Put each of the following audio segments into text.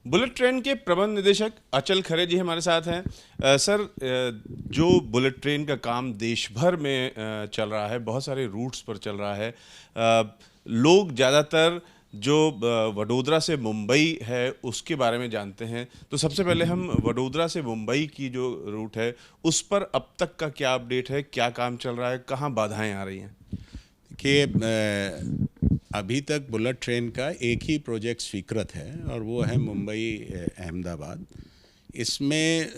Bullet train के प्रबंध निदेशक अचल खरे जी हमारे साथ हैं। सर, जो बुलेट ट्रेन का काम देश भर में चल रहा है, बहुत सारे रूट्स पर चल रहा है। लोग ज़्यादातर जो वडोदरा से मुंबई है उसके बारे में जानते हैं। तो सबसे पहले हम वडोदरा से मुंबई की जो रूट है उस पर अब तक का क्या अपडेट है, क्या काम चल रहा है, कहाँ बाधाएं आ रही हैं? कि अभी तक बुलेट ट्रेन का एक ही प्रोजेक्ट स्वीकृत है और वो है मुंबई अहमदाबाद। इसमें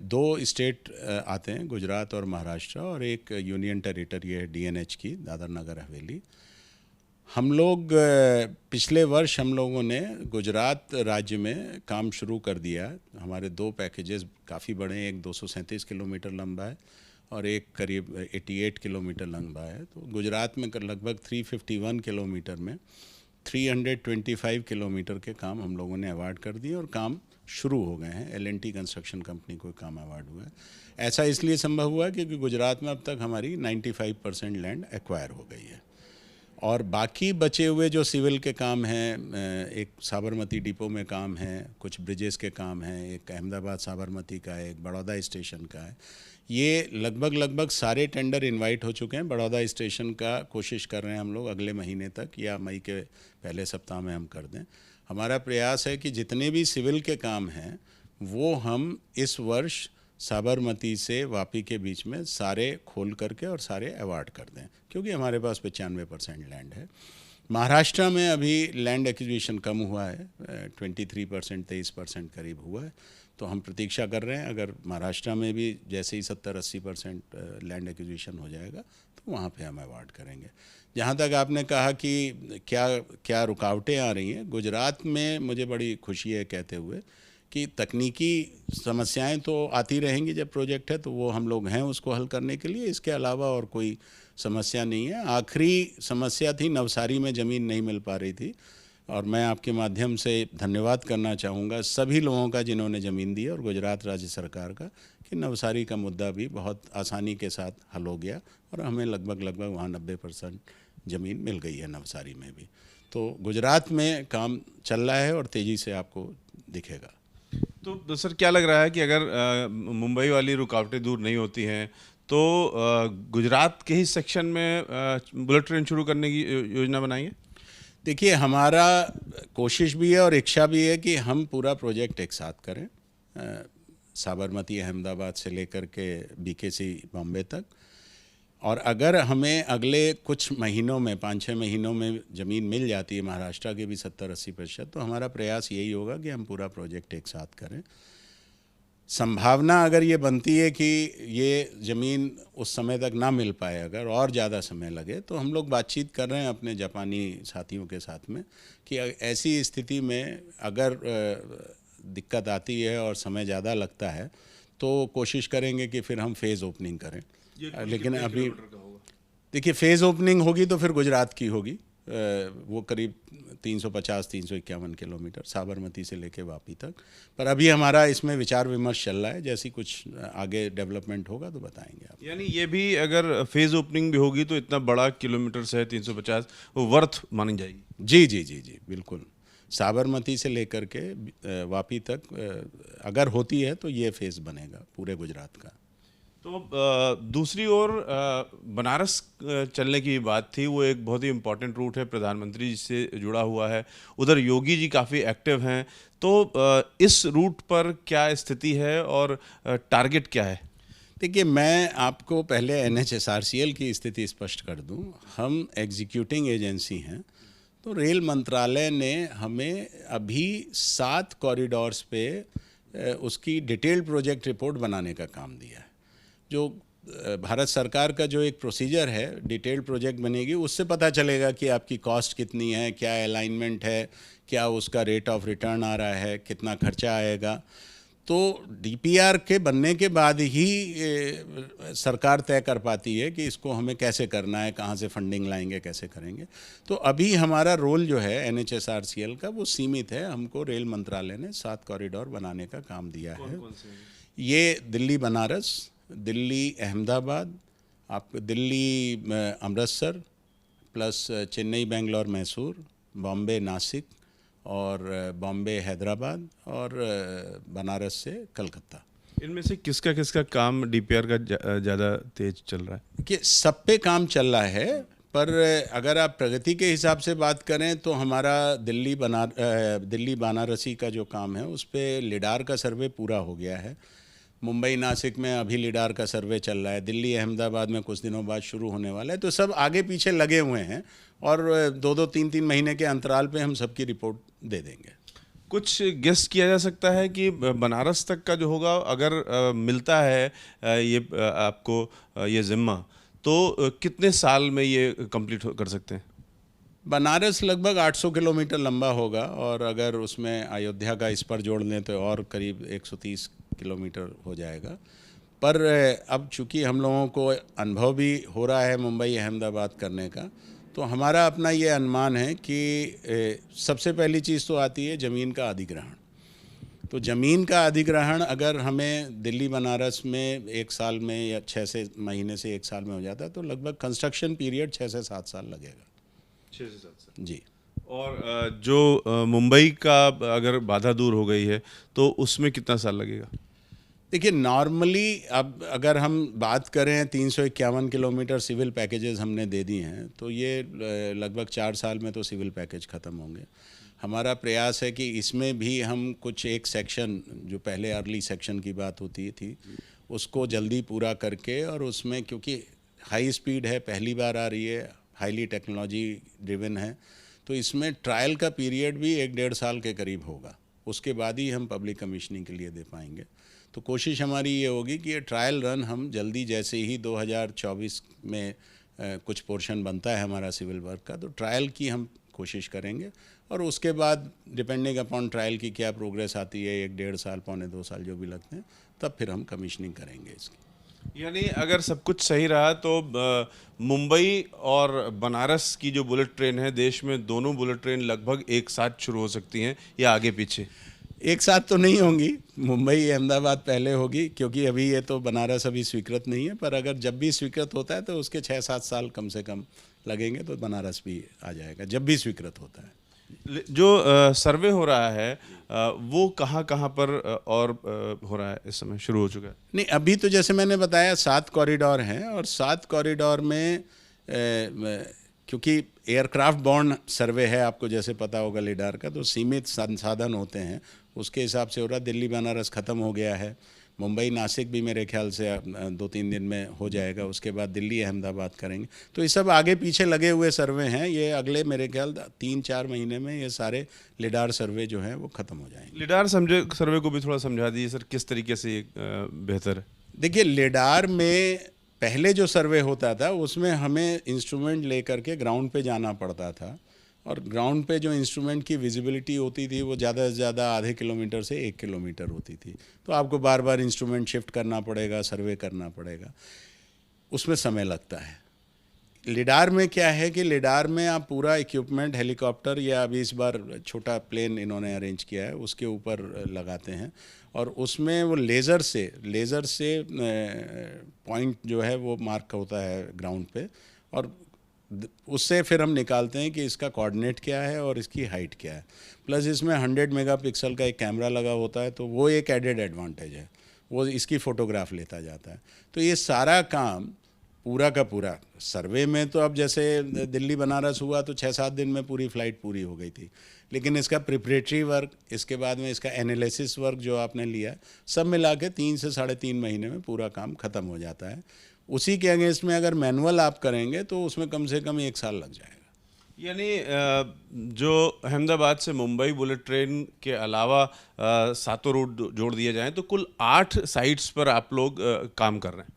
दो स्टेट आते हैं, गुजरात और महाराष्ट्र, और एक यूनियन टेरिटरी है डीएनएच की, दादर नगर हवेली। हम लोग पिछले वर्ष हम लोगों ने गुजरात राज्य में काम शुरू कर दिया। हमारे दो पैकेजेस काफ़ी बड़े हैं, एक 237 किलोमीटर लंबा है और एक करीब 88 किलोमीटर लंबा है। तो गुजरात में लगभग 351 किलोमीटर में 325 किलोमीटर के काम हम लोगों ने अवार्ड कर दिए और काम शुरू हो गए हैं। एल&टी कंस्ट्रक्शन कंपनी को काम अवार्ड हुआ है। ऐसा इसलिए संभव हुआ क्योंकि गुजरात में अब तक हमारी 95% लैंड एक्वायर हो गई है और बाकी बचे हुए जो सिविल के काम हैं, एक साबरमती डिपो में काम है, कुछ ब्रिजेस के काम हैं, एक अहमदाबाद साबरमती का है, एक बड़ौदा स्टेशन का है। ये लगभग सारे टेंडर इनवाइट हो चुके हैं। बड़ौदा स्टेशन का कोशिश कर रहे हैं हम लोग अगले महीने तक या मई के पहले सप्ताह में हम कर दें। हमारा प्रयास है कि जितने भी सिविल के काम हैं वो हम इस वर्ष साबरमती से वापी के बीच में सारे खोल करके और सारे अवार्ड कर दें, क्योंकि हमारे पास 95% लैंड है। महाराष्ट्र में अभी लैंड एक्विजिशन कम हुआ है, 23% 23% करीब हुआ है। तो हम प्रतीक्षा कर रहे हैं, अगर महाराष्ट्र में भी जैसे ही 70-80% लैंड एक्विजिशन हो जाएगा तो वहाँ पे हम अवार्ड करेंगे। जहाँ तक आपने कहा कि क्या क्या रुकावटें आ रही हैं, गुजरात में मुझे बड़ी खुशी है कहते हुए कि तकनीकी समस्याएं तो आती रहेंगी। जब प्रोजेक्ट है तो वो हम लोग हैं उसको हल करने के लिए, इसके अलावा और कोई समस्या नहीं है। आखिरी समस्या थी नवसारी में ज़मीन नहीं मिल पा रही थी और मैं आपके माध्यम से धन्यवाद करना चाहूँगा सभी लोगों का जिन्होंने ज़मीन दी और गुजरात राज्य सरकार का, कि नवसारी का मुद्दा भी बहुत आसानी के साथ हल हो गया और हमें लगभग वहाँ 90% ज़मीन मिल गई है नवसारी में भी। तो गुजरात में काम चल रहा है और तेज़ी से आपको दिखेगा। तो सर, क्या लग रहा है कि अगर मुंबई वाली रुकावटें दूर नहीं होती हैं तो गुजरात के ही सेक्शन में बुलेट ट्रेन शुरू करने की योजना बनाई है? देखिए, हमारा कोशिश भी है और इच्छा भी है कि हम पूरा प्रोजेक्ट एक साथ करें, साबरमती अहमदाबाद से लेकर के बीकेसी बॉम्बे तक। और अगर हमें अगले कुछ महीनों में 5-6 महीनों में ज़मीन मिल जाती है, महाराष्ट्र के भी 70-80%, तो हमारा प्रयास यही होगा कि हम पूरा प्रोजेक्ट एक साथ करें। संभावना अगर ये बनती है कि ये ज़मीन उस समय तक ना मिल पाए, अगर और ज़्यादा समय लगे, तो हम लोग बातचीत कर रहे हैं अपने जापानी साथियों के साथ में कि ऐसी स्थिति में अगर दिक्कत आती है और समय ज़्यादा लगता है तो कोशिश करेंगे कि फिर हम फेज़ ओपनिंग करें। लेकिन अभी देखिए, फेज़ ओपनिंग होगी तो फिर गुजरात की होगी, वो करीब 350-351 किलोमीटर साबरमती से लेके वापी तक। पर अभी हमारा इसमें विचार विमर्श चल रहा है, जैसी कुछ आगे डेवलपमेंट होगा तो बताएंगे आप। यानी ये भी अगर फेज ओपनिंग भी होगी तो इतना बड़ा किलोमीटर से 350 वो वर्थ मानी जाएगी। जी जी जी जी, बिल्कुल। साबरमती से लेकर के वापी तक अगर होती है तो ये फेज़ बनेगा पूरे गुजरात का। तो दूसरी ओर बनारस चलने की बात थी। वो एक बहुत ही इम्पोर्टेंट रूट है, प्रधानमंत्री जी से जुड़ा हुआ है। उधर योगी जी काफ़ी एक्टिव हैं। तो इस रूट पर क्या स्थिति है और टारगेट क्या है? देखिए, मैं आपको पहले NHSRCL की स्थिति स्पष्ट कर दूं। हम एग्जीक्यूटिंग एजेंसी हैं, तो रेल मंत्रालय ने हमें अभी 7 कॉरिडोर्स पे उसकी डिटेल्ड प्रोजेक्ट रिपोर्ट बनाने का काम दिया है। जो भारत सरकार का जो एक प्रोसीजर है, डिटेल्ड प्रोजेक्ट बनेगी, उससे पता चलेगा कि आपकी कॉस्ट कितनी है, क्या अलाइनमेंट है, क्या उसका रेट ऑफ रिटर्न आ रहा है, कितना खर्चा आएगा। तो DPR के बनने के बाद ही सरकार तय कर पाती है कि इसको हमें कैसे करना है, कहाँ से फंडिंग लाएंगे, कैसे करेंगे। तो अभी हमारा रोल जो है NHSRCL का वो सीमित है। हमको रेल मंत्रालय ने 7 कॉरिडोर बनाने का काम दिया है। कौन कौन से हैं? ये दिल्ली बनारस, दिल्ली अहमदाबाद, आपको दिल्ली अमृतसर, प्लस चेन्नई बेंगलोर मैसूर, बॉम्बे नासिक और बॉम्बे हैदराबाद और बनारस से कलकत्ता। इनमें से किसका किसका काम डीपीआर का ज़्यादा तेज चल रहा है? कि सब पे काम चल रहा है, पर अगर आप प्रगति के हिसाब से बात करें तो हमारा दिल्ली बनारसी का जो काम है उस पर लिडार का सर्वे पूरा हो गया है। मुंबई नासिक में अभी लिडार का सर्वे चल रहा है, दिल्ली अहमदाबाद में कुछ दिनों बाद शुरू होने वाला है। तो सब आगे पीछे लगे हुए हैं और 2-2, 3-3 महीने के अंतराल पे हम सबकी रिपोर्ट दे देंगे। कुछ गेस किया जा सकता है कि बनारस तक का जो होगा, अगर मिलता है ये आपको ये जिम्मा, तो कितने साल में ये कंप्लीट कर सकते हैं? बनारस लगभग 800 किलोमीटर लंबा होगा और अगर उसमें अयोध्या का इस पर जोड़ लें तो और करीब 130 किलोमीटर हो जाएगा। पर अब चूंकि हम लोगों को अनुभव भी हो रहा है मुंबई अहमदाबाद करने का, तो हमारा अपना ये अनुमान है कि सबसे पहली चीज़ तो आती है ज़मीन का अधिग्रहण। तो ज़मीन का अधिग्रहण अगर हमें दिल्ली बनारस में 1 साल में या 6 महीने से 1 साल में हो जाता है तो लगभग कंस्ट्रक्शन पीरियड 6 से 7 साल लगेगा। 6 से 7 साल जी। और जो मुंबई का अगर बाधा दूर हो गई है तो उसमें कितना साल लगेगा? देखिए, नॉर्मली अब अगर हम बात करें 351 किलोमीटर सिविल पैकेजेस हमने दे दिए हैं, तो ये लगभग 4 साल में तो सिविल पैकेज ख़त्म होंगे। हमारा प्रयास है कि इसमें भी हम कुछ एक सेक्शन, जो पहले अर्ली सेक्शन की बात होती थी, उसको जल्दी पूरा करके, और उसमें क्योंकि हाई स्पीड है, पहली बार आ रही है, हाईली टेक्नोलॉजी ड्रिवन है, तो इसमें ट्रायल का पीरियड भी 1-1.5 साल के करीब होगा। उसके बाद ही हम पब्लिक कमीशनिंग के लिए दे पाएंगे। तो कोशिश हमारी ये होगी कि ये ट्रायल रन हम जल्दी, जैसे ही 2024 में कुछ पोर्शन बनता है हमारा सिविल वर्क का, तो ट्रायल की हम कोशिश करेंगे, और उसके बाद डिपेंडिंग अपॉन ट्रायल की क्या प्रोग्रेस आती है, 1-1.5 साल, 1.25-2 साल जो भी लगते हैं, तब फिर हम कमीशनिंग करेंगे इसकी। यानी अगर सब कुछ सही रहा तो मुंबई और बनारस की जो बुलेट ट्रेन है, देश में दोनों बुलेट ट्रेन लगभग एक साथ शुरू हो सकती हैं या आगे पीछे? एक साथ तो नहीं होंगी, मुंबई अहमदाबाद पहले होगी, क्योंकि अभी ये तो बनारस अभी स्वीकृत नहीं है, पर अगर जब भी स्वीकृत होता है तो उसके 6-7 साल कम से कम लगेंगे, तो बनारस भी आ जाएगा जब भी स्वीकृत होता है। जो सर्वे हो रहा है वो कहाँ कहाँ पर और हो रहा है, इस समय शुरू हो चुका है? नहीं, अभी तो जैसे मैंने बताया 7 कॉरिडोर हैं, और 7 कॉरिडोर में क्योंकि एयरक्राफ्ट बॉर्न सर्वे है, आपको जैसे पता होगा लिडार का, तो सीमित संसाधन होते हैं, उसके हिसाब से हो रहा। दिल्ली बनारस ख़त्म हो गया है, मुंबई नासिक भी मेरे ख्याल से 2-3 दिन में हो जाएगा, उसके बाद दिल्ली अहमदाबाद करेंगे। तो ये सब आगे पीछे लगे हुए सर्वे हैं, ये अगले मेरे ख्याल 3-4 महीने में ये सारे लिडार सर्वे जो हैं वो ख़त्म हो जाएंगे। लिडार सर्वे को भी थोड़ा समझा दीजिए सर, किस तरीके से ये बेहतर है? देखिए, लिडार में पहले जो सर्वे होता था उसमें हमें इंस्ट्रूमेंट लेकर के ग्राउंड पे जाना पड़ता था, और ग्राउंड पे जो इंस्ट्रूमेंट की विजिबिलिटी होती थी वो ज़्यादा से ज़्यादा आधे किलोमीटर से 1 किलोमीटर होती थी। तो आपको बार बार इंस्ट्रूमेंट शिफ्ट करना पड़ेगा, सर्वे करना पड़ेगा, उसमें समय लगता है। लिडार में क्या है कि लिडार में आप पूरा इक्विपमेंट, हेलीकॉप्टर या अभी इस बार छोटा प्लेन इन्होंने अरेंज किया है, उसके ऊपर लगाते हैं, और उसमें वो लेज़र से पॉइंट जो है वो मार्क होता है ग्राउंड पे, और उससे फिर हम निकालते हैं कि इसका कोऑर्डिनेट क्या है और इसकी हाइट क्या है। प्लस इसमें 100 मेगापिक्सल का एक कैमरा लगा होता है, तो वो एक एडेड एडवांटेज है, वो इसकी फ़ोटोग्राफ लेता जाता है। तो ये सारा काम पूरा का पूरा सर्वे में, तो अब जैसे दिल्ली बनारस हुआ तो 6-7 दिन में पूरी फ़्लाइट पूरी हो गई थी, लेकिन इसका प्रिपरेटरी वर्क, इसके बाद में इसका एनालिसिस वर्क जो आपने लिया, सब मिला के 3 से 3.5 महीने में पूरा काम ख़त्म हो जाता है। उसी के अगेंस्ट में अगर मैनुअल आप करेंगे तो उसमें कम से कम 1 साल लग जाएगा। यानी जो अहमदाबाद से मुंबई बुलेट ट्रेन के अलावा 7 रूट जोड़ दिए जाएं तो कुल 8 साइट्स पर आप लोग काम कर रहे हैं?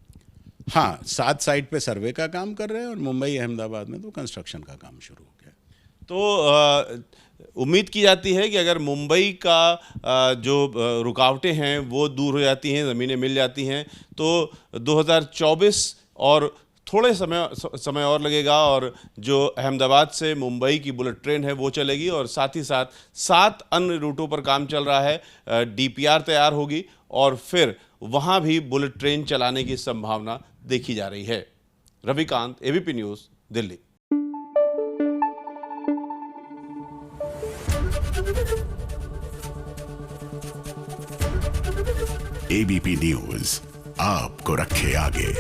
हाँ, 7 साइट पे सर्वे का काम कर रहे हैं, और मुंबई अहमदाबाद में तो कंस्ट्रक्शन का काम शुरू हो गया। तो उम्मीद की जाती है कि अगर मुंबई का जो रुकावटें हैं वो दूर हो जाती हैं, ज़मीनें मिल जाती हैं, तो 2024 और थोड़े समय और लगेगा, और जो अहमदाबाद से मुंबई की बुलेट ट्रेन है वो चलेगी, और साथ ही साथ 7 अन्य रूटों पर काम चल रहा है। डीपीआर तैयार होगी और फिर वहाँ भी बुलेट ट्रेन चलाने की संभावना देखी जा रही है। Ravikant, ABP news, Delhi. ABP news आपको रखे आगे।